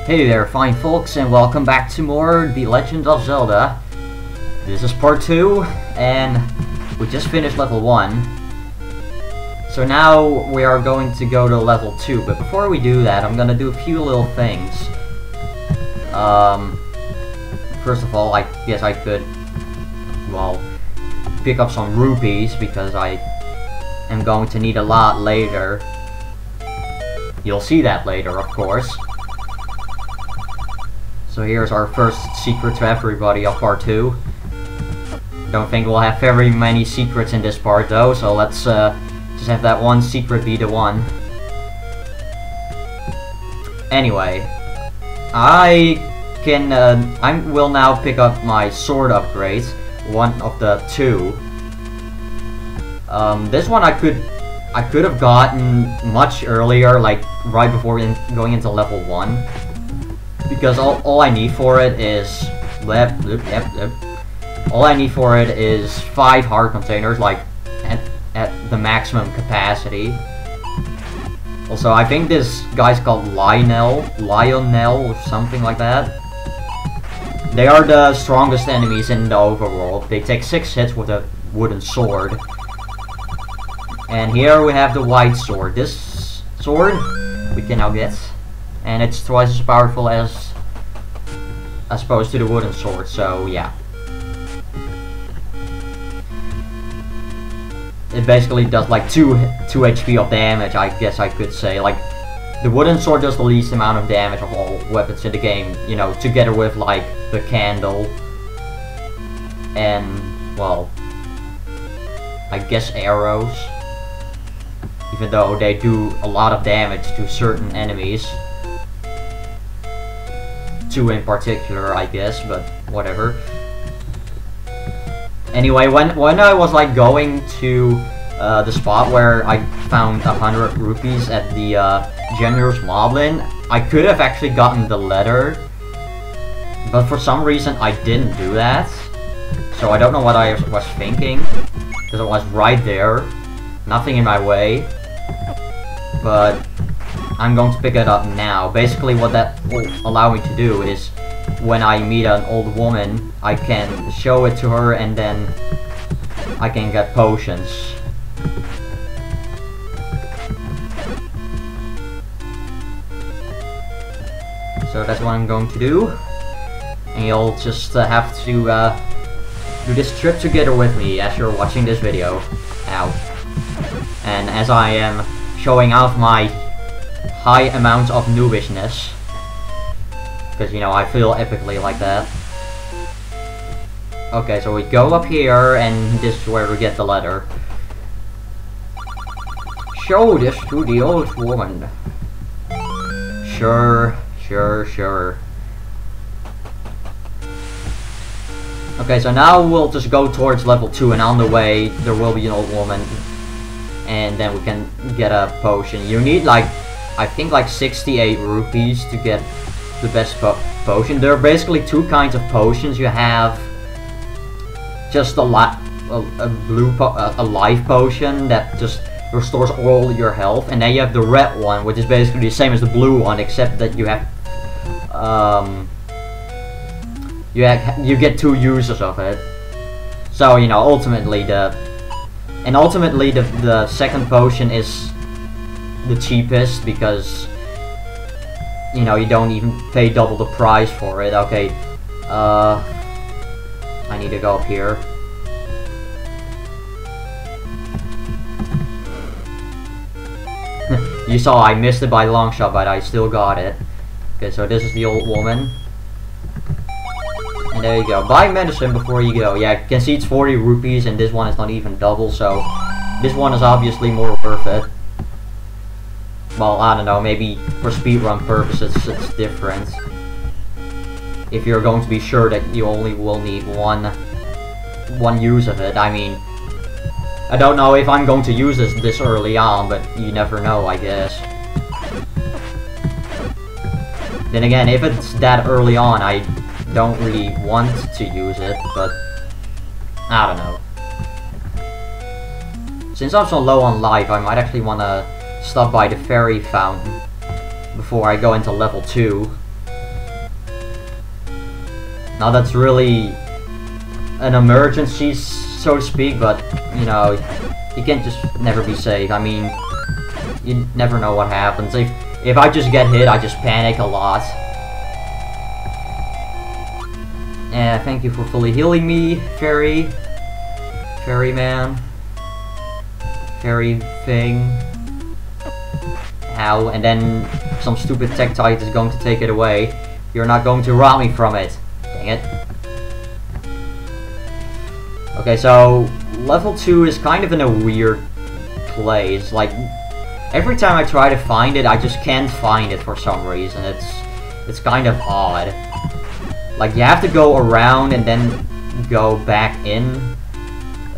Hey there, fine folks, and welcome back to more The Legend of Zelda. This is part 2, and we just finished level 1. So now we are going to go to level 2, but before we do that, I'm gonna do a few little things. First of all, I guess I could, well, pick up some rupees, because I am going to need a lot later. You'll see that later, of course. So here's our first secret to everybody of part 2. Don't think we'll have very many secrets in this part though, so let's just have that one secret be the one. Anyway, I will now pick up my sword upgrade, one of the 2. This one I could have gotten much earlier, like right before going into level 1. Because all I need for it is all I need for it is 5 heart containers, like at the maximum capacity. Also, I think this guy's called Lionel or something like that. They are the strongest enemies in the overworld. They take 6 hits with a wooden sword. And here we have the white sword. This sword we can now get. And it's twice as powerful as opposed to the wooden sword, so yeah. It basically does like 2 HP of damage, I guess I could say. Like, the wooden sword does the least amount of damage of all weapons in the game, you know, together with like the candle. And, well, I guess arrows. Even though they do a lot of damage to certain enemies. 2 in particular, I guess, but whatever. Anyway, when I was like going to the spot where I found 100 rupees at the generous moblin, I could have actually gotten the letter, but for some reason I didn't do that. So I don't know what I was thinking, because it was right there, nothing in my way. But I'm going to pick it up now. Basically what that will allow me to do is, when I meet an old woman, I can show it to her and then I can get potions. So that's what I'm going to do. And you'll just have to do this trip together with me as you're watching this video. Ow. And as I am showing off my high amount of noobishness, because you know I feel epically like that. Okay, so we go up here, and this is where we get the letter. Show this to the old woman. Sure. Okay, so now we'll just go towards level 2, and on the way there will be an old woman, and then we can get a potion. You need like, I think like 68 rupees to get the best potion. There are basically 2 kinds of potions. You have just a life potion that just restores all your health, and then you have the red one, which is basically the same as the blue one, except that you have you get 2 uses of it. So you know, ultimately the second potion is the cheapest, because you know, you don't even pay double the price for it. Okay, I need to go up here. You saw I missed it by a long shot, but I still got it. Okay, so this is the old woman. And there you go. Buy medicine before you go. Yeah, you can see it's 40 rupees, and this one is not even double, so this one is obviously more worth it. Well, I don't know, maybe for speedrun purposes it's different. If you're going to be sure that you only will need one use of it. I mean, I don't know if I'm going to use this early on, but you never know, I guess. Then again, if it's that early on, I don't really want to use it, but I don't know. Since I'm so low on life, I might actually want to stop by the fairy fountain before I go into level 2. Now that's really an emergency, so to speak, but you know, you can't just never be safe. I mean, you never know what happens. If I just get hit, I just panic a lot. And thank you for fully healing me, fairy. Fairy man. Fairy thing. Ow, and then some stupid Tektite is going to take it away. You're not going to rob me from it. Dang it. Okay, so level 2 is kind of in a weird place. Like, every time I try to find it, I just can't find it for some reason. It's kind of odd. Like, you have to go around and then go back in.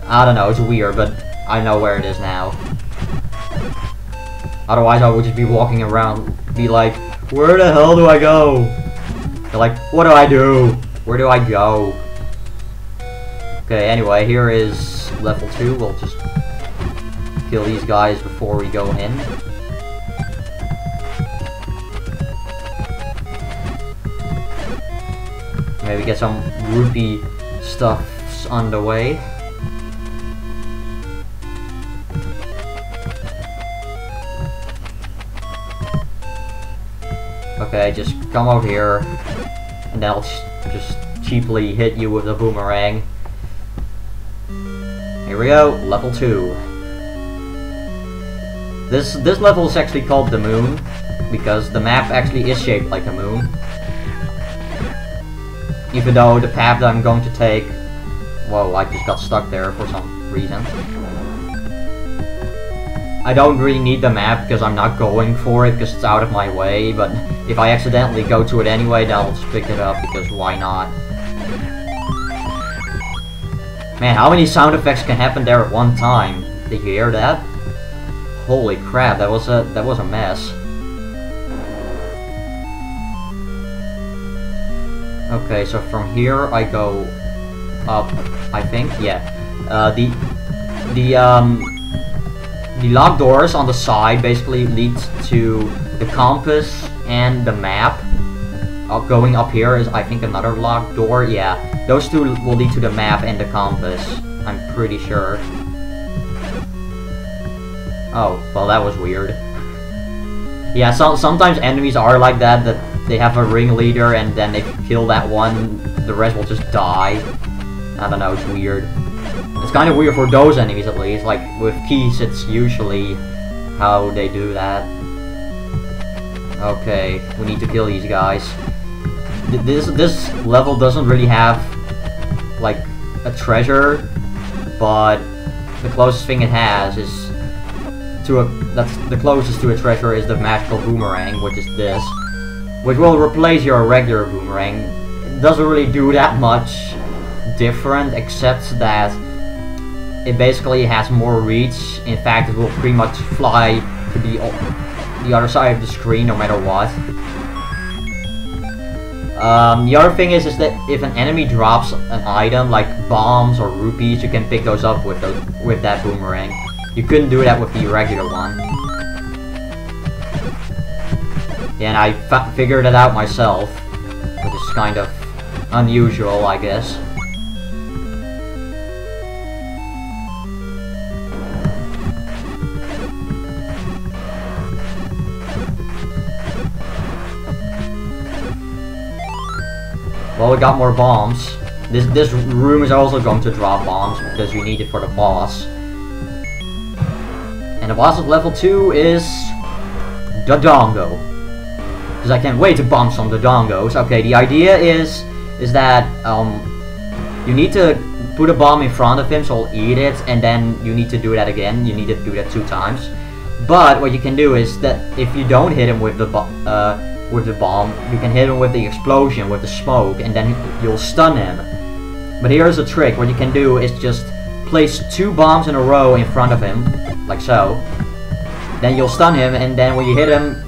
I don't know, it's weird, but I know where it is now. Otherwise, I would just be walking around, be like, where the hell do I go? They're like, what do I do? Where do I go? Okay, anyway, here is level 2. We'll just kill these guys before we go in. Maybe get some rupee stuffs underway. Okay, just come over here, and then I'll just cheaply hit you with a boomerang. Here we go, level 2. This level is actually called the moon, because the map actually is shaped like a moon. Even though the path that I'm going to take... Whoa, I just got stuck there for some reason. I don't really need the map because I'm not going for it because it's out of my way, but if I accidentally go to it anyway, then I'll just pick it up because why not? Man, how many sound effects can happen there at one time? Did you hear that? Holy crap, that was a mess. Okay, so from here I go up, I think, yeah. The locked doors on the side basically lead to the compass and the map. Going up here is, I think, another locked door. Yeah, those two will lead to the map and the compass. I'm pretty sure. Oh, well, that was weird. Yeah, sometimes enemies are like that they have a ringleader and then if you kill that one, the rest will just die. I don't know, it's weird. It's kind of weird for those enemies at least, like with keys it's usually how they do that. Okay, we need to kill these guys. This level doesn't really have like a treasure, but the closest thing it has is that's the closest to a treasure is the magical boomerang, which is this, which will replace your regular boomerang. It doesn't really do that much different, except that it basically has more reach. In fact, it will pretty much fly to the other side of the screen no matter what. The other thing is that if an enemy drops an item like bombs or rupees, you can pick those up with that boomerang. You couldn't do that with the regular one. Yeah, and I figured it out myself, which is kind of unusual, I guess. Well, we got more bombs. This room is also going to drop bombs because you need it for the boss. And the boss of level 2 is Dodongo. Because I can't wait to bomb some Dodongos. Okay, the idea is that you need to put a bomb in front of him so he'll eat it, and then you need to do that again. You need to do that 2 times. But what you can do is that if you don't hit him with the bomb, you can hit him with the explosion, with the smoke, and then you'll stun him. But here's a trick. What you can do is just place 2 bombs in a row in front of him, like so. Then you'll stun him, and then when you hit him,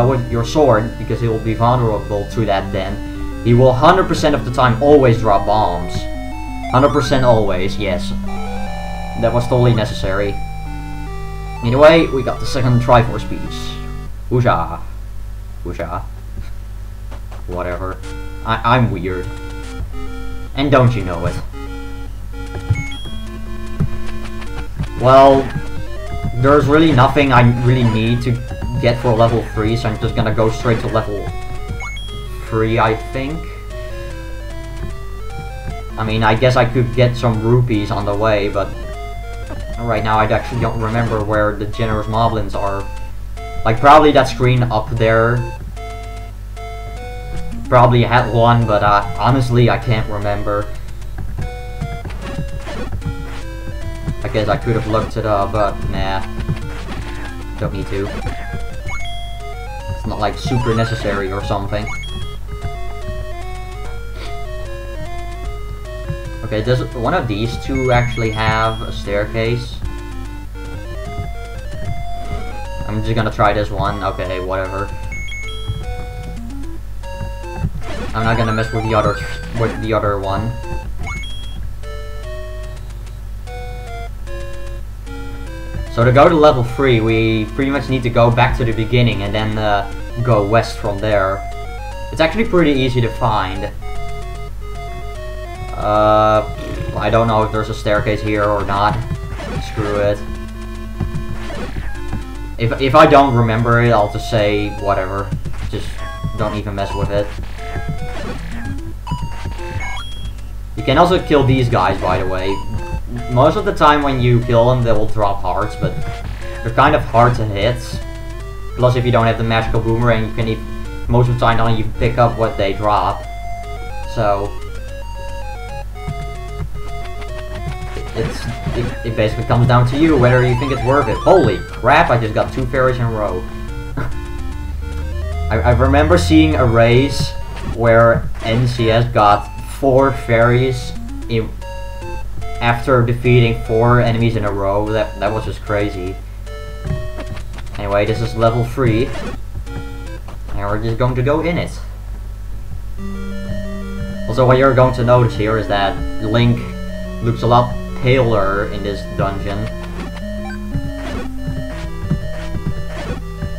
with your sword, because he will be vulnerable to that then, he will 100% of the time always drop bombs. 100% always, yes. That was totally necessary. Anyway, we got the second Triforce piece. Oosha. Oosha. Whatever. I'm weird. And don't you know it? Well, there's really nothing I really need to get for level 3, so I'm just gonna go straight to level 3, I think. I mean, I guess I could get some rupees on the way, but right now I actually don't remember where the generous moblins are. Like, probably that screen up there. Probably had one, but honestly, I can't remember. I guess I could have looked it up, but nah. Don't need to. It's not like super necessary or something. Okay, does one of these two actually have a staircase? I'm just gonna try this one. Okay, whatever. I'm not gonna mess with the other one. So to go to level 3, we pretty much need to go back to the beginning and then go west from there. It's actually pretty easy to find. I don't know if there's a staircase here or not. Screw it. If I don't remember it, I'll just say whatever. Just don't even mess with it. You can also kill these guys, by the way. Most of the time when you kill them, they will drop hearts, but they're kind of hard to hit. Plus, if you don't have the magical boomerang, you can most of the time don't even pick up what they drop. So it basically comes down to you whether you think it's worth it. Holy crap! I just got 2 fairies in a row. I remember seeing a race where NCS got 4 fairies after defeating 4 enemies in a row. That was just crazy. Anyway, this is level 3. And we're just going to go in it. Also, what you're going to notice here is that Link looks a lot paler in this dungeon.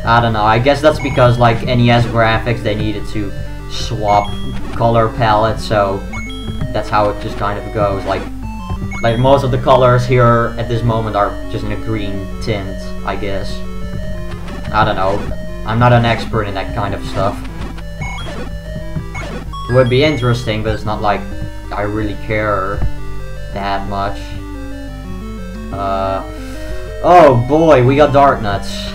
I don't know, I guess that's because, like, NES graphics, they needed to swap color palettes, so that's how it just kind of goes. Like most of the colors here at this moment are just in a green tint, I guess. I don't know. I'm not an expert in that kind of stuff. It would be interesting, but it's not like I really care that much. Oh boy, we got Dart Nuts.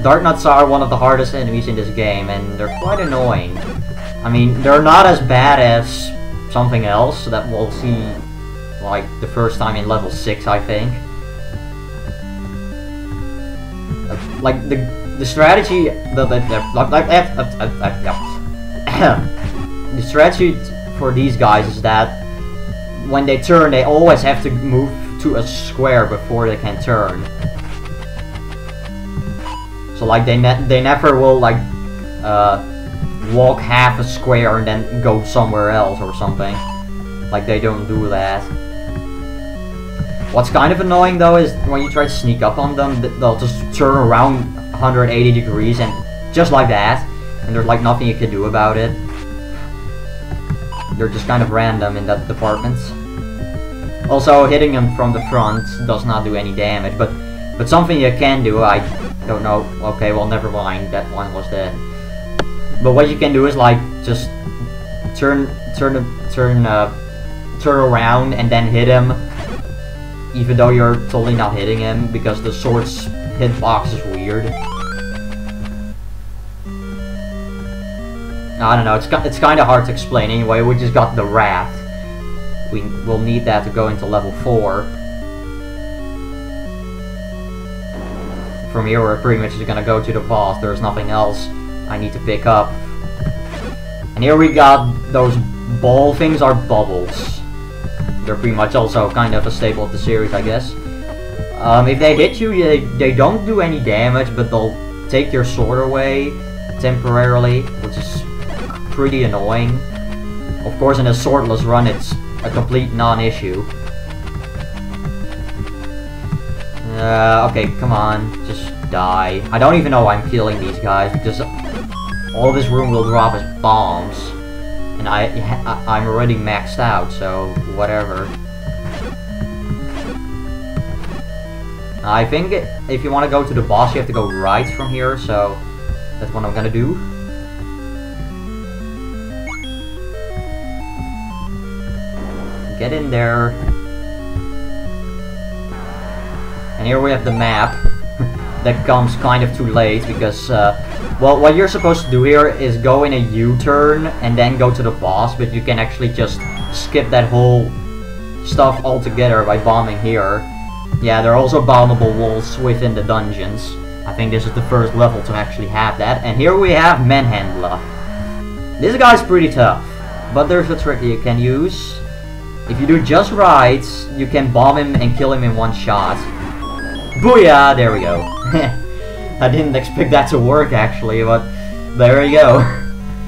Dart Nuts are one of the hardest enemies in this game, and they're quite annoying. I mean, they're not as bad as something else that we'll see, like, the first time in level 6, I think. Like, the strategy... The strategy for these guys is that when they turn, they always have to move to a square before they can turn. So, like, they never will, like, walk half a square and then go somewhere else or something. Like, they don't do that. What's kind of annoying, though, is when you try to sneak up on them, they'll just turn around 180 degrees and just like that. And there's, like, nothing you can do about it. They're just kind of random in that department. Also, hitting them from the front does not do any damage, but something you can do, I don't know. Okay, well, never mind. That one was dead. But what you can do is, like, just turn around and then hit him, even though you're totally not hitting him, because the sword's hitbox is weird. I don't know, it's kind of hard to explain. Anyway, we just got the raft. We'll need that to go into level 4. From here, we're pretty much just gonna go to the boss. There's nothing else I need to pick up. And here we got those ball things are bubbles. They're pretty much also kind of a staple of the series, I guess. If they hit you, they don't do any damage, but they'll take your sword away temporarily, which is pretty annoying. Of course, in a swordless run, it's a complete non-issue. Okay, come on, just die. I don't even know why I'm killing these guys, because all this room will drop as bombs. And And I'm already maxed out, so whatever. I think if you want to go to the boss, you have to go right from here, so that's what I'm gonna do. Get in there. And here we have the map. That comes kind of too late because, well, what you're supposed to do here is go in a U-turn and then go to the boss, but you can actually just skip that whole stuff altogether by bombing here. Yeah, there are also bombable walls within the dungeons. I think this is the first level to actually have that. And here we have Manhandla. This guy's pretty tough, but there's a trick you can use. If you do just right, you can bomb him and kill him in one shot. Booyah! There we go. I didn't expect that to work actually, but there you go.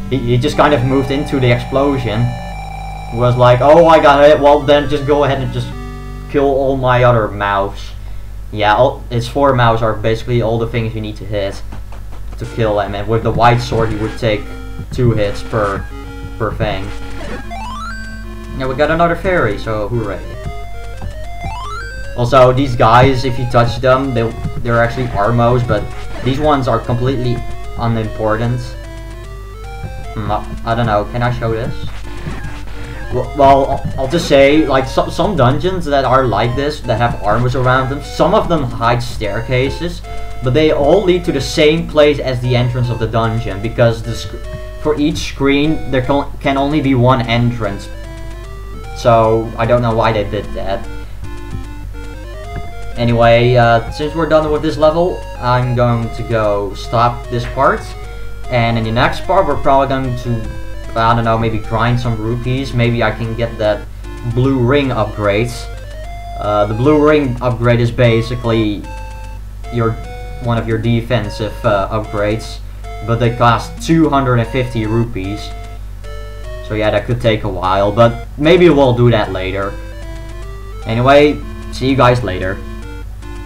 He just kind of moved into the explosion. Was like, oh, I got it. Well, then just go ahead and just kill all my other mouths. Yeah, its 4 mouths are basically all the things you need to hit to kill him. And with the white sword, you would take 2 hits per thing. Yeah, we got another fairy, so hooray. Also, these guys, if you touch them, they're actually Armos, but these ones are completely unimportant. I don't know, can I show this? Well, I'll just say, like, some dungeons that are like this, that have armors around them, some of them hide staircases, but they all lead to the same place as the entrance of the dungeon, because for each screen, there can only be one entrance. So, I don't know why they did that. Anyway, since we're done with this level, I'm going to go stop this part. And in the next part, we're probably going to, I don't know, maybe grind some rupees. Maybe I can get that blue ring upgrade. The blue ring upgrade is basically one of your defensive upgrades. But they cost 250 rupees. So yeah, that could take a while, but maybe we'll do that later. Anyway, see you guys later.